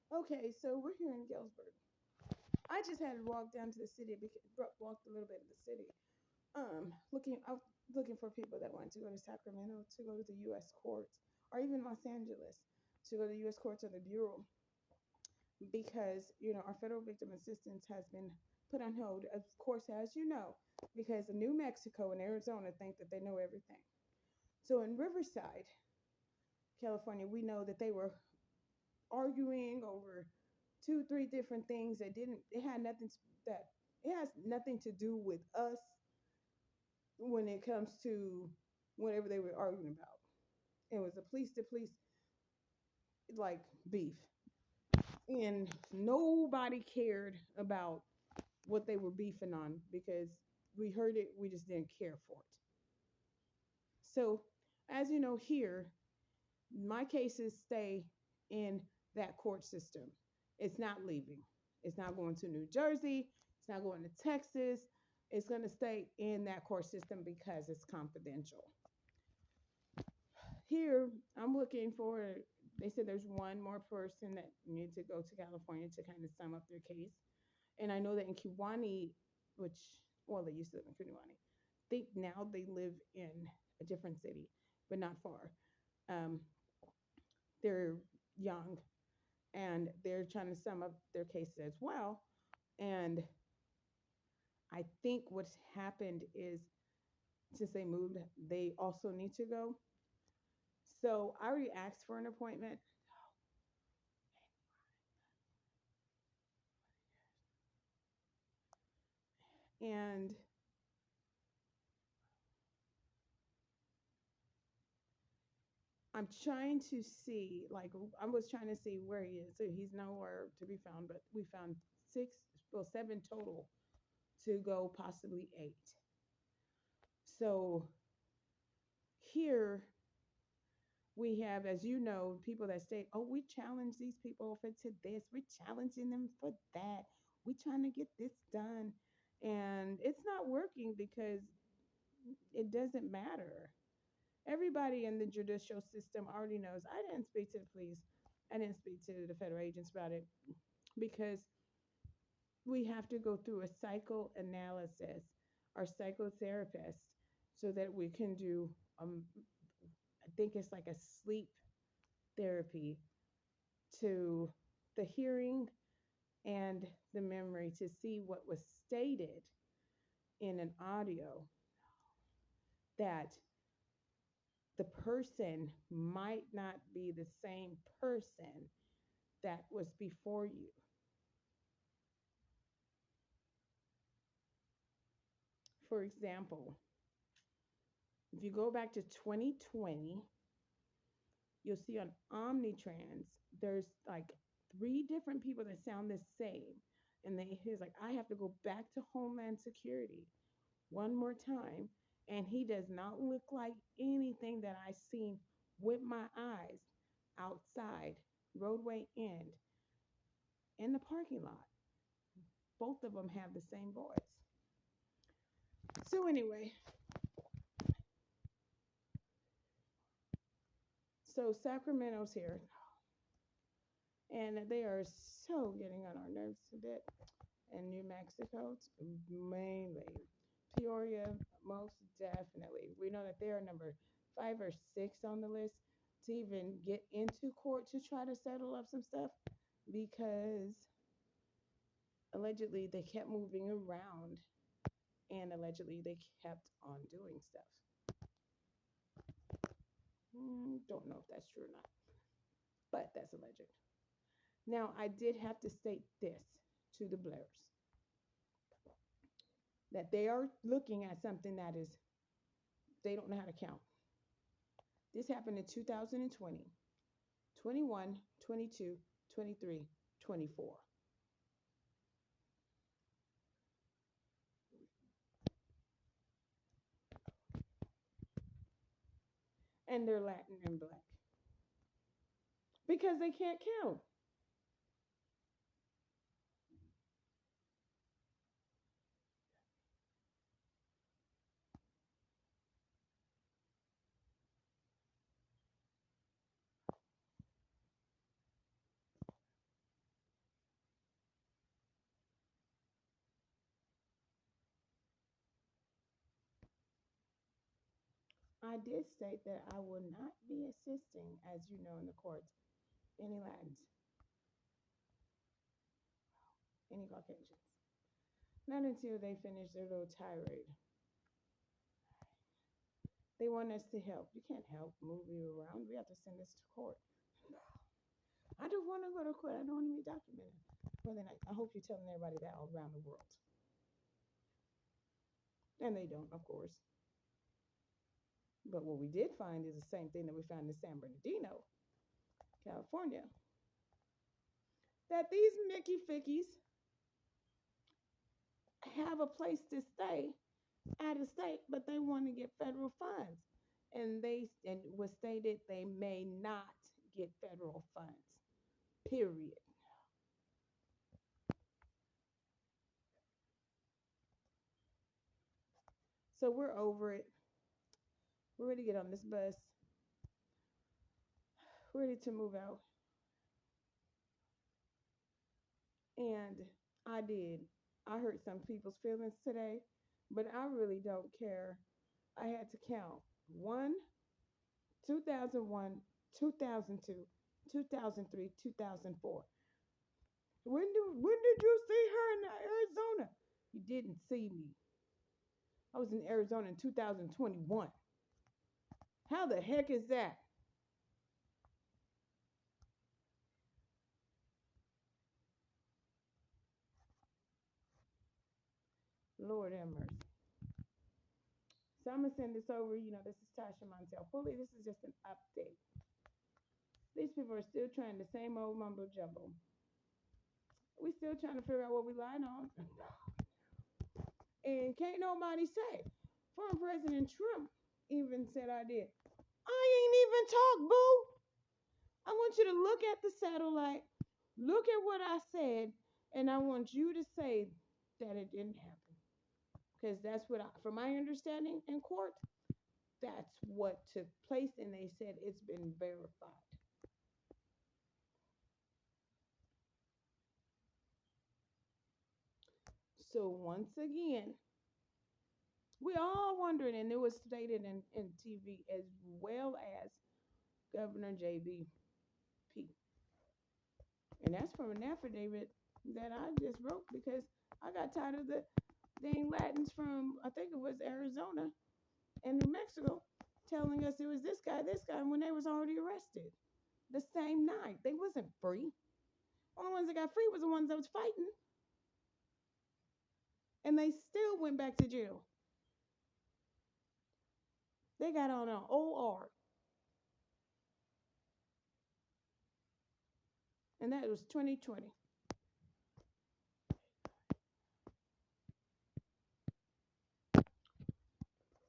Okay, so we're here in Galesburg. I just had to walk down to the city, walked a little bit of the city. I was looking for people that wanted to go to Sacramento to go to the U.S. courts, or even Los Angeles to go to the U.S. courts or the Bureau, because our federal victim assistance has been put on hold. Of course, as you know, because New Mexico and Arizona think that they know everything. So in Riverside, California, we know that they were arguing over two, three different things that didn't. It had nothing that it has nothing to do with us when it comes to whatever they were arguing about. It was a police to police like beef, and nobody cared about what they were beefing on because we heard it, we just didn't care for it. So, as you know, here my cases stay in that court system. It's not leaving. It's not going to New Jersey. It's not going to Texas. It's going to stay in that court system because it's confidential. Here, I'm looking for, they said there's one more person that needs to go to California to kind of sum up their case. And I know that in Kiwani, which, well, they used to live in Kiwani, I think now they live in a different city, but not far. Um, they're young and they're trying to sum up their cases as well. And I think what's happened is since they moved, they also need to go. So I already asked for an appointment, and I'm trying to see, like, I was trying to see where he is. So he's nowhere to be found, but we found six, well, seven total to go, possibly eight. So here we have, as you know, people that state, oh, we challenge these people for to this, we're challenging them for that, we're trying to get this done. And it's not working because it doesn't matter. Everybody in the judicial system already knows. I didn't speak to the police, I didn't speak to the federal agents about it because we have to go through a psychoanalysis or psychotherapist so that we can do, I think it's like a sleep therapy to the hearing and the memory to see what was stated in an audio, that the person might not be the same person that was before you. For example, if you go back to 2020, you'll see on Omnitrans, there's like three different people that sound the same. And he's like, I have to go back to Homeland Security one more time. And he does not look like anything that I seen with my eyes outside, roadway end, in the parking lot. Both of them have the same voice. So anyway, so Sacramento's here, and they are so getting on our nerves a bit. And New Mexico, mainly. Peoria, most definitely. We know that they are number 5 or 6 on the list to even get into court to try to settle up some stuff because allegedly they kept moving around and allegedly they kept on doing stuff. Don't know if that's true or not, but that's alleged. Now, I did have to state this to the Blairs, that they are looking at something that is, they don't know how to count. This happened in 2020, 21, 22, 23, 24. And they're Latin and black because they can't count. I did state that I will not be assisting, as you know, in the courts, any Latins, any Caucasians. Not until they finish their little tirade. They want us to help. You can't help move you around. We have to send this to court. I don't want to go to court. I don't want to be documented. Well, then I hope you're telling everybody that all around the world. And they don't, of course. But what we did find is the same thing that we found in San Bernardino, California. That these Mickey Fickies have a place to stay out of state, but they want to get federal funds. And it was stated they may not get federal funds. Period. So we're over it. We're ready to get on this bus. We're ready to move out. And I did. I hurt some people's feelings today, but I really don't care. I had to count 1, 2001, 2002, 2003, 2004. When did you see her in Arizona? You didn't see me. I was in Arizona in 2021. How the heck is that? Lord have mercy. So I'm gonna send this over. This is Tasha Montel Pulley. This is just an update. These people are still trying the same old mumbo jumbo. We still trying to figure out what we lied on. And can't nobody say. Former President Trump even said I did. I ain't even talk, boo. I want you to look at the satellite, look at what I said, and I want you to say that it didn't happen. Because that's what from my understanding in court, that's what took place, and they said it's been verified. So once again, we all wondering, and it was stated in TV as well as Governor J.B. P. And that's from an affidavit that I just wrote because I got tired of the dang Latins from, I think it was Arizona and New Mexico, telling us it was this guy, when they was already arrested the same night. They wasn't free. Only ones that got free was the ones that was fighting. And they still went back to jail. They got on an OR. And that was 2020.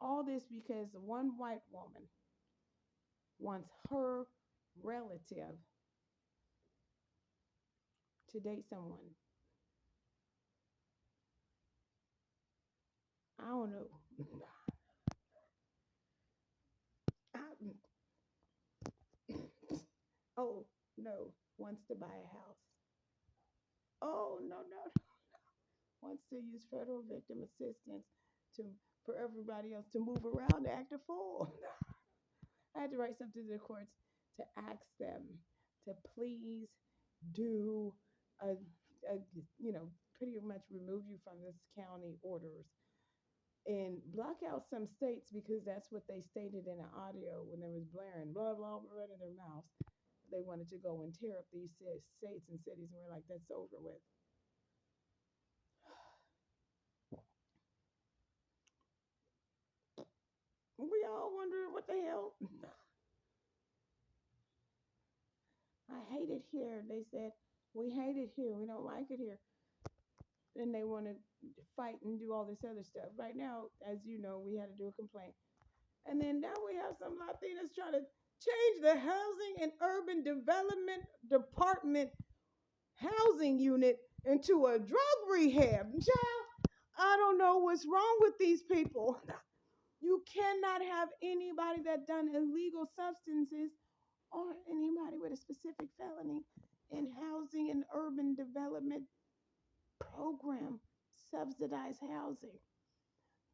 All this because one white woman wants her relative to date someone. I don't know. Oh, no. Wants to buy a house. Oh, no, no, no. Wants to use federal victim assistance to for everybody else to move around to act a fool. I had to write something to the courts to ask them to please do a pretty much remove you from this county orders and block out some states because that's what they stated in the audio when they was blaring blah blah blah in their mouths. They wanted to go and tear up these states and cities, and we're like, that's over with. We all wonder what the hell. I hate it here. They said, we hate it here. We don't like it here. And they want to fight and do all this other stuff. Right now, as you know, we had to do a complaint. And then now we have some Latinas trying to change the Housing and Urban Development Department housing unit into a drug rehab. Child, I don't know what's wrong with these people. You cannot have anybody that done illegal substances or anybody with a specific felony in housing and urban development program, subsidized housing.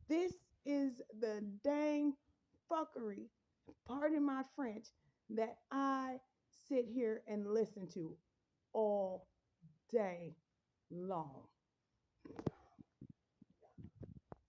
This is the dang fuckery, pardon my French, that I sit here and listen to all day long.